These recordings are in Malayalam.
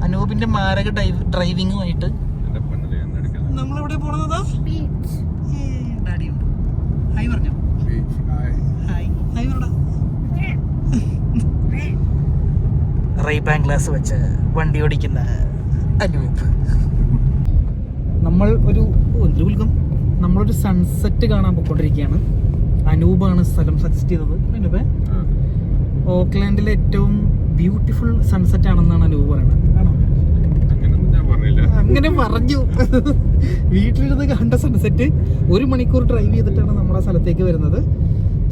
അനൂപിന്റെ മാരക ഡ്രൈവിങ്ങുമായിട്ട് നമ്മളെവിടെ പോണതാ? ഹായ് പറഞ്ഞു. റൈബാൻ ഗ്ലാസ് വെച്ച് വണ്ടി ഓടിക്കുന്ന അനൂപ്. നമ്മളൊരു സൺസെറ്റ് കാണാൻ പോയിക്കൊണ്ടിരിക്കുകയാണ്. അനൂപാണ് സ്ഥലം സജസ്റ്റ് ചെയ്തത്. അനൂപേ, ഓക്ലാൻഡിലെ ഏറ്റവും ബ്യൂട്ടിഫുൾ സൺസെറ്റ് ആണെന്നാണ് അനൂപ് പറയുന്നത്. ആണോ? അങ്ങനെ പറഞ്ഞു. വീട്ടിലിരുന്ന് കണ്ട സൺസെറ്റ് 1 മണിക്കൂർ ഡ്രൈവ് ചെയ്തിട്ടാണ് നമ്മുടെ സ്ഥലത്തേക്ക് വരുന്നത്.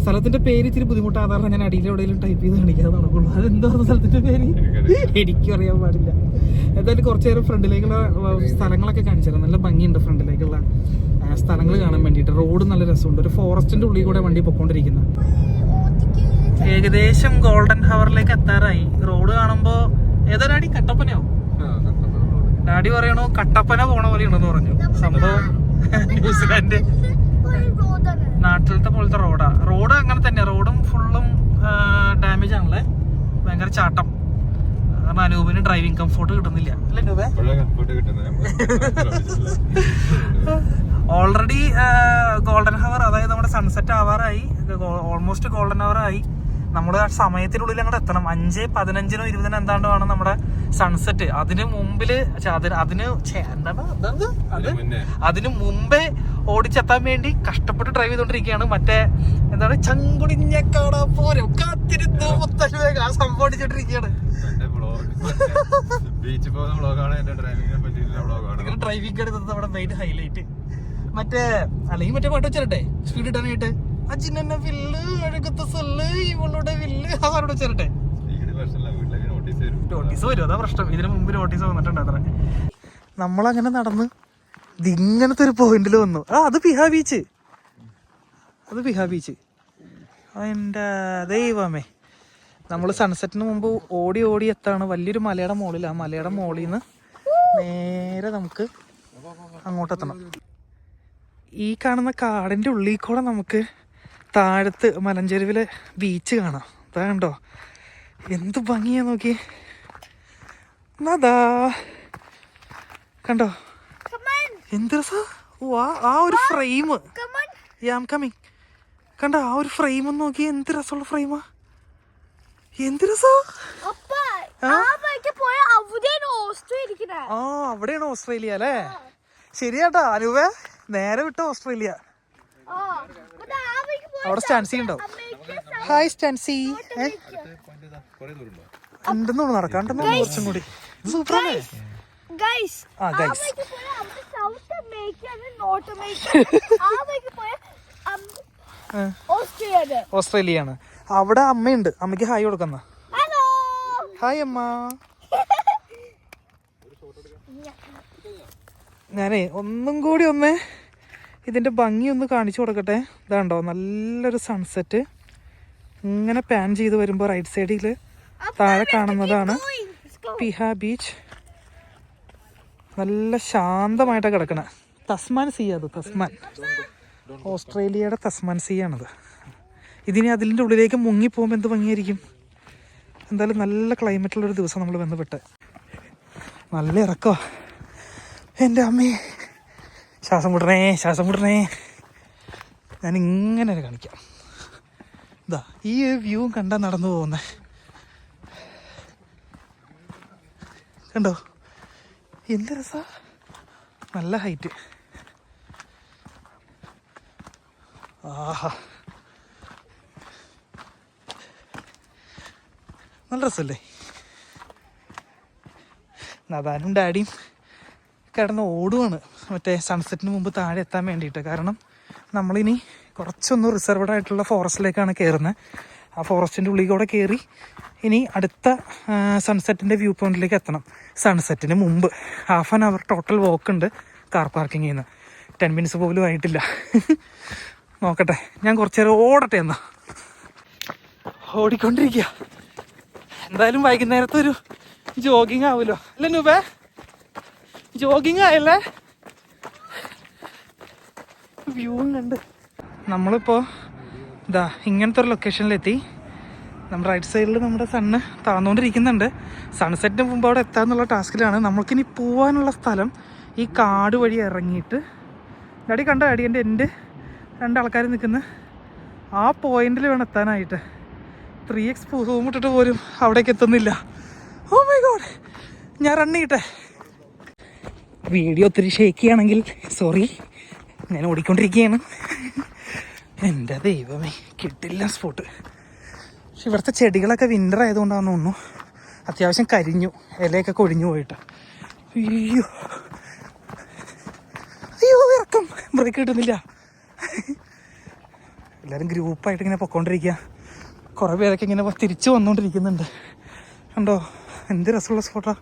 സ്ഥലത്തിന്റെ പേര് ഇത്തിരി ബുദ്ധിമുട്ടാകാറ്. ഞാൻ അടിയിൽ എവിടെയെങ്കിലും ടൈപ്പ് ചെയ്ത് കാണിക്കാതെ നടക്കുള്ളൂ. അതെന്തായിരുന്നു സ്ഥലത്തിന്റെ പേര് എനിക്കും അറിയാൻ പാടില്ല. എന്തായാലും കുറച്ചു നേരം ഫ്രണ്ടിലേക്കുള്ള സ്ഥലങ്ങളൊക്കെ കാണിച്ചായിരുന്നു. നല്ല ഭംഗിയുണ്ട് ഫ്രണ്ടിലേക്കുള്ള സ്ഥലങ്ങൾ കാണാൻ വേണ്ടിയിട്ട്. റോഡ് നല്ല രസമുണ്ട്. ഒരു ഫോറസ്റ്റിന്റെ ഉള്ളിൽ കൂടെ വണ്ടി പൊക്കോണ്ടിരിക്കുന്നത്. ഏകദേശം ഗോൾഡൻ ഹവറിലേക്ക് എത്താറായി. റോഡ് കാണുമ്പോ ഏതാ ഡാഡി? കട്ടപ്പനയോ? ഡാഡി പറയണോ കട്ടപ്പന പോണ പോലെ ഉണ്ടെന്ന് പറഞ്ഞു. സംഭവം ന്യൂസിലാൻഡ് നാട്ടിലത്തെ പോലത്തെ റോഡാ. റോഡ് അങ്ങനെ തന്നെ. റോഡും ഫുള്ളും ഡാമേജ് ആണല്ലേ. ഭയങ്കര ചാട്ടം. കാരണം അനൂപിന് ഡ്രൈവിംഗ് കംഫോർട്ട് കിട്ടുന്നില്ല അല്ലേ അനൂപേ? ഓൾറെഡി ഗോൾഡൻ ഹവർ, അതായത് നമ്മുടെ സൺസെറ്റ് ആവാറായി. ഓൾമോസ്റ്റ് ഗോൾഡൻ ഹവർ ആയി. നമ്മൾ ആ സമയത്തിനുള്ളിൽ അങ്ങോട്ട് എത്തണം. 5:15 20 എന്താണ്ട് വേണം നമ്മുടെ സൺസെറ്റ്. അതിന് മുമ്പില് അതിന് മുമ്പേ ഓടിച്ചെത്താൻ വേണ്ടി കഷ്ടപ്പെട്ട് ഡ്രൈവ് ചെയ്തോണ്ടിരിക്കുകയാണ്. മറ്റേ എന്താണ്, ചങ്കുടിഞ്ഞ കാണാ പോരോ കാത്തിരുന്ന് ആ സംഭവം ഓടിച്ചോണ്ടിരിക്കുകയാണ്. ഡ്രൈവിംഗ് എടുത്തത് നമ്മുടെ മെയിൻ ഹൈലൈറ്റ്. അല്ലെങ്കിൽ മറ്റേ പാട്ട് വെച്ചിരട്ടെ സ്പീഡ് ഇടാനായിട്ട്. അജിനെ വില്ല് അഴകത്തെ സൊല്ല് ഇവളുടെ വില്ല് അവരോട് വെച്ചിരട്ടെ. നോട്ടീസ് വരും, അതാ പ്രശ്നം. ഇതിന് മുമ്പ് നോട്ടീസ് വന്നിട്ടുണ്ട് അത്ര. നമ്മളങ്ങനെ നടന്ന് ഇങ്ങനത്തെ ഒരു പോയിന്റിൽ വന്നു. അത് പിഹാ ബീച്ച്. എൻ്റെ ദൈവമേ, നമ്മൾ സൺസെറ്റിന് മുമ്പ് ഓടി എത്താണ് വലിയൊരു മലയുടെ മുകളിൽ. ആ മലയുടെ മുകളിൽ നിന്ന് നേരെ നമുക്ക് അങ്ങോട്ടെത്തണം. ഈ കാണുന്ന കാടിൻ്റെ ഉള്ളിൽ കൂടെ നമുക്ക് താഴത്ത് മലഞ്ചെരുവിലെ ബീച്ച് കാണാം. അതാ കണ്ടോ, എന്ത് ഭംഗിയാ നോക്കി. അതാ കണ്ടോ എന്ത് രസാ. ആ ഒരു ഫ്രെയിം, കമ്മിങ് കണ്ടോ, ആ ഒരു ഫ്രെയിം നോക്കി. എന്ത് രസമുള്ള ഫ്രെയിമാ, എന്ത് രസാ. അവിടെയാണ് ഓസ്ട്രേലിയ അല്ലേ? ശരിയാട്ടാ അനൂപേ, നേരെ വിട്ട ഓസ്ട്രേലിയ. അവിടെ സ്റ്റാൻസി ഉണ്ടോ? ഹായ് സ്റ്റാൻസി. ഉണ്ടെന്നോളൂ, നടക്കാണ്ടെന്നോ കുറച്ചും കൂടി. സൂപ്പറാണ്. ഓസ്ട്രേലിയ ആണ്. അവിടെ അമ്മയുണ്ട്. അമ്മയ്ക്ക് ഹായ് കൊടുക്കുന്ന. ഹായ് അമ്മ. ഞാനേ ഒന്നും കൂടി ഇതിൻ്റെ ഭംഗി ഒന്ന് കാണിച്ചു കൊടുക്കട്ടെ. ഇതാണ്ടോ നല്ലൊരു സൺസെറ്റ്. ഇങ്ങനെ പാൻ ചെയ്ത് വരുമ്പോൾ റൈറ്റ് സൈഡിൽ താഴെ കാണുന്നതാണ് പിഹാ ബീച്ച്. നല്ല ശാന്തമായിട്ടാണ് കിടക്കണേ. തസ്മാൻ സീ, അത് തസ്മാൻ, ഓസ്ട്രേലിയയുടെ തസ്മാൻ സീ ആണത്. ഇതിനി അതിൻ്റെ ഉള്ളിലേക്ക് മുങ്ങിപ്പോകുമ്പോൾ എന്ത് ഭംഗിയായിരിക്കും. എന്തായാലും നല്ല ക്ലൈമറ്റുള്ളൊരു ദിവസം നമ്മൾ ബന്ധപ്പെട്ട്. നല്ല ഇറക്കോ എൻ്റെ അമ്മേ. ശ്വാസം വിടണേ. ഞാൻ ഇങ്ങനെ കാണിക്കാം. ഇതാ ഈ വ്യൂ കണ്ടാൽ നടന്നു പോകുന്നേ. കണ്ടോ എന്ത് രസാ. നല്ല ഹൈറ്റ്. ആഹാ, നല്ല രസമല്ലേ. നദാനും ഡാഡിയും കിടന്ന് ഓടുവാണ് മറ്റേ സൺസെറ്റിന് മുമ്പ് താഴെ എത്താൻ വേണ്ടിയിട്ട്. കാരണം നമ്മളിനി കുറച്ചൊന്ന് റിസർവ്ഡ് ആയിട്ടുള്ള ഫോറസ്റ്റിലേക്കാണ് കയറുന്നത്. ആ ഫോറസ്റ്റിൻ്റെ ഉള്ളിൽ കൂടെ കയറി ഇനി അടുത്ത സൺസെറ്റിൻ്റെ വ്യൂ പോയിന്റിലേക്ക് എത്തണം. സൺസെറ്റിന് മുമ്പ് 1/2 hour ടോട്ടൽ വോക്ക് ഉണ്ട് കാർ പാർക്കിങ്ങിൽ നിന്ന്. 10 minutes പോലും ആയിട്ടില്ല. നോക്കട്ടെ, ഞാൻ കുറച്ച് നേരം ഓടട്ടെ എന്നാ. ഓടിക്കൊണ്ടിരിക്കുക. എന്തായാലും വൈകുന്നേരത്തെ ഒരു ജോഗിങ് ആവുമല്ലോ അല്ലേ നൂബേ? ജോഗിങ് ആയല്ലേ. വ്യൂവും കണ്ട് നമ്മളിപ്പോൾ ഇതാ ഇങ്ങനത്തെ ഒരു ലൊക്കേഷനിലെത്തി. നമ്മുടെ റൈറ്റ് സൈഡിൽ നമ്മുടെ സണ്ണ് താന്നുകൊണ്ടിരിക്കുന്നുണ്ട്. സൺസെറ്റിന് മുമ്പ് അവിടെ എത്താന്നുള്ള ടാസ്കിലാണ്. നമ്മൾക്കിനി പോകാനുള്ള സ്ഥലം ഈ കാട് വഴി ഇറങ്ങിയിട്ട് ഡാഡി കണ്ട ഡാഡി എൻ്റെ 2 ആൾക്കാർ നിൽക്കുന്ന ആ പോയിന്റിൽ വേണം എത്താനായിട്ട്. 3x സൂം ഇട്ടിട്ട് പോലും അവിടേക്ക് എത്തുന്നില്ല. ഓ മൈ ഗോഡ്, ഞാൻ റൺ ചെയ്യട്ടെ. വീഡിയോ ഒത്തിരി ഷേക്ക് ചെയ്യുകയാണെങ്കിൽ സോറി, ഞാൻ ഓടിക്കൊണ്ടിരിക്കുകയാണ്. എൻ്റെ ദൈവമേ, കിട്ടില്ല സ്പോട്ട്. പക്ഷെ ഇവിടുത്തെ ചെടികളൊക്കെ വിൻ്റർ ആയതുകൊണ്ടാണെന്ന് തോന്നുന്നു അത്യാവശ്യം കരിഞ്ഞു, ഇലയൊക്കെ കൊഴിഞ്ഞു പോയിട്ട്. അയ്യോ അയ്യോ, ഇറക്കം ബ്രേക്ക് കിട്ടുന്നില്ല. എല്ലാവരും ഗ്രൂപ്പായിട്ട് ഇങ്ങനെ പൊക്കോണ്ടിരിക്കുക. കുറേ പേരൊക്കെ ഇങ്ങനെ തിരിച്ചു വന്നുകൊണ്ടിരിക്കുന്നുണ്ട്. കണ്ടോ എന്ത് രസമുള്ള സ്പോട്ടാ.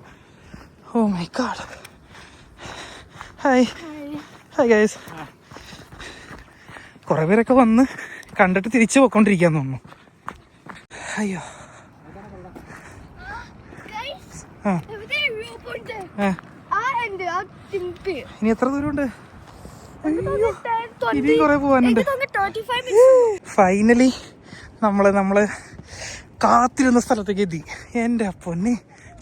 Oh my god. Hi hi guys. കുറേ പേരൊക്കെ വന്ന് കണ്ടിട്ട് തിരിച്ചു പോയിക്കൊണ്ടിരിക്കാന്ന് തോന്നുന്നു. അയ്യോ ഇനി എത്ര ദൂരമുണ്ട്? ഇനി കുറെ പോവാനുണ്ട്. ഫൈനലി നമ്മള് കാത്തിരുന്ന സ്ഥലത്തേക്ക് എത്തി. എൻ്റെ പൊന്നെ,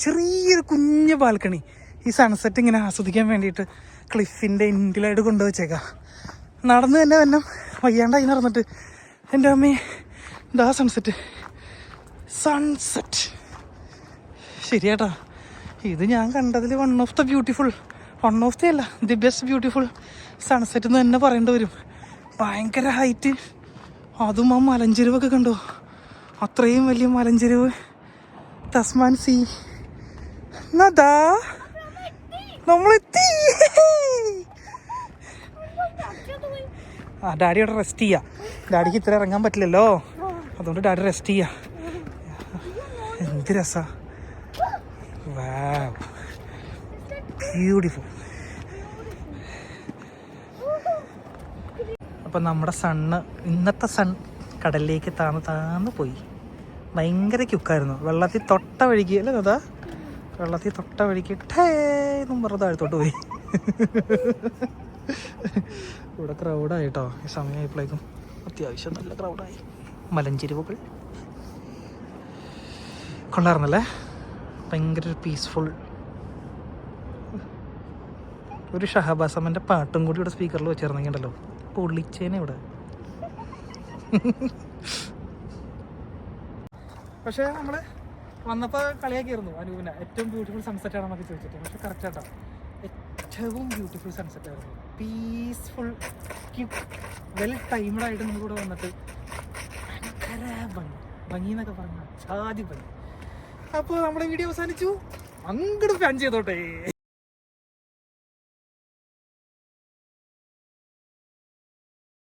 ചെറിയൊരു കുഞ്ഞു ബാൽക്കണി ഈ സൺസെറ്റ് ഇങ്ങനെ ആസ്വദിക്കാൻ വേണ്ടിയിട്ട് ക്ലിഫിൻ്റെ എൻഡിലായിട്ട് കൊണ്ടുവച്ചേക്കാം. നടന്ന് തന്നെ വന്നം വയ്യാണ്ടായി നടന്നിട്ട്. എൻ്റെ അമ്മേ, ഇതാ സൺസെറ്റ്. ശരിയാട്ടാ, ഇത് ഞാൻ കണ്ടതിൽ വൺ ഓഫ് ദി അല്ല, ദി ബെസ്റ്റ് ബ്യൂട്ടിഫുൾ സൺസെറ്റ് എന്ന് തന്നെ പറയേണ്ടി വരും. ഭയങ്കര ഹൈറ്റ്, അതും ആ മലഞ്ചെരുവൊക്കെ കണ്ടോ, അത്രയും വലിയ മലഞ്ചെരുവ്. തസ്മാൻ സീ. നദാ നമ്മളെത്തി. ആ ഡാഡി അവിടെ റെസ്റ്റ് ചെയ്യാം. ഡാഡിക്ക് ഇത്ര ഇറങ്ങാൻ പറ്റില്ലല്ലോ, അതുകൊണ്ട് ഡാഡി റെസ്റ്റ് ചെയ്യാം. എന്ത് രസാ, വാവ്, ബ്യൂട്ടിഫുൾ. അപ്പം നമ്മുടെ ഇന്നത്തെ സൺ കടലിലേക്ക് താന്ന് പോയി. ഭയങ്കര ക്യുക്കായിരുന്നു. വെള്ളത്തിൽ തൊട്ട വഴിക്ക് അല്ലേ അതാ, വെള്ളത്തിൽ തൊട്ട വഴിക്ക് എന്നും പറഞ്ഞ് താഴത്തോട്ട് പോയി. ഇവിടെ ക്രൗഡായിട്ടോ, ഈ സമയമായപ്പോഴേക്കും അത്യാവശ്യം നല്ല ക്രൗഡായി. മലഞ്ചെരുവുകൾ കൊണ്ടായിരുന്നല്ലേ, ഭയങ്കര പീസ്ഫുൾ. ഒരു ഷഹബാസ് അമ്മൻ്റെ പാട്ടും കൂടി ഇവിടെ സ്പീക്കറിൽ വെച്ചിരുന്നെങ്കിണ്ടല്ലോ പൊള്ളിച്ചേനെ ഇവിടെ. പക്ഷേ നമ്മൾ വന്നപ്പോൾ കളിയാക്കിയിരുന്നു അനൂപിനെ, ഏറ്റവും ബ്യൂട്ടിഫുൾ സൺസെറ്റ് ആണെന്നൊക്കെ ചോദിച്ചിട്ട്. പക്ഷെ കറക്റ്റ് ആട്ടോ, ഏറ്റവും ബ്യൂട്ടിഫുൾ സൺസെറ്റ് ആയിരുന്നു. പീസ്ഫുൾ, വെൽ ടൈംഡായിട്ട് നമുക്കിവിടെ വന്നിട്ട് ഭയങ്കര ഭംഗി എന്നൊക്കെ പറഞ്ഞാൽ ചാതി ഭംഗി. അപ്പോൾ നമ്മുടെ വീഡിയോ അവസാനിച്ചു. അങ്ങോട്ട് ഫാൻ ചെയ്തോട്ടെ.